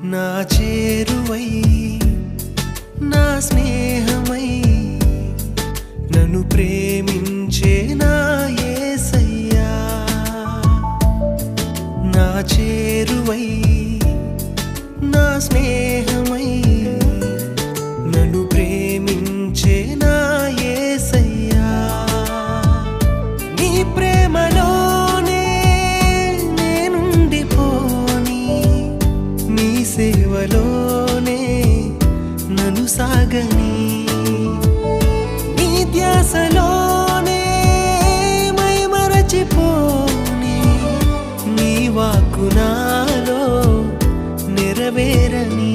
నా చేరువై నా స్నేహమై నన్ను ప్రేమించే నా యేసయ్యా. నా చేరువై నా స్నేహమై నన్ను ప్రేమించే నా యేసయ్యా. నీ ప్రేమలోనే నేనుండిపోని, నీ సేవలోనే నన్ను సాగని, నీ ధ్యాసలోనే మైమరచిపోని, నీ వాక్కు నాలో నెరవేరని.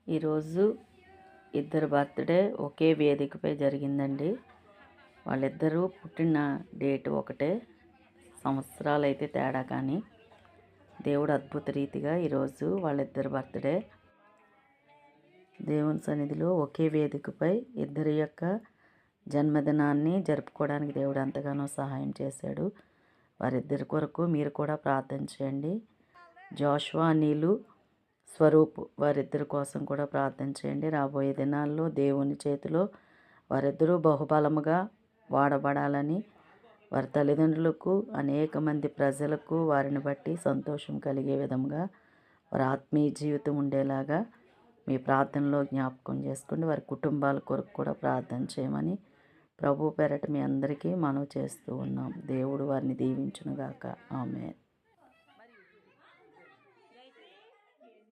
ఈరోజు ఇద్దరు బర్త్డే ఒకే వేదికపై జరిగిందండి. వాళ్ళిద్దరూ పుట్టిన డేట్ ఒకటే, సంవత్సరాలు అయితే తేడా, కానీ దేవుడు అద్భుత రీతిగా ఈరోజు వాళ్ళిద్దరు బర్త్డే దేవుని సన్నిధిలో ఒకే వేదికపై ఇద్దరి యొక్క జన్మదినాన్ని జరుపుకోవడానికి దేవుడు ఎంతగానో సహాయం చేశాడు. వారిద్దరి కొరకు మీరు కూడా ప్రార్థన చేయండి. జోషువా నీలు స్వరూప్ వారిద్దరి కోసం కూడా ప్రార్థన చేయండి. రాబోయే దినాల్లో దేవుని చేతిలో వారిద్దరూ బహుబలముగా వాడబడాలని, వారి తల్లిదండ్రులకు, అనేక మంది ప్రజలకు వారిని బట్టి సంతోషం కలిగే విధంగా వారి ఆత్మీయ జీవితం ఉండేలాగా మీ ప్రార్థనలో జ్ఞాపకం చేసుకోండి. వారి కుటుంబాల కొరకు కూడా ప్రార్థన చేయమని ప్రభు పేరట మీ అందరికీ మనవి చేస్తూ ఉన్నాం. దేవుడు వారిని దీవించునుగాక. ఆమేన్.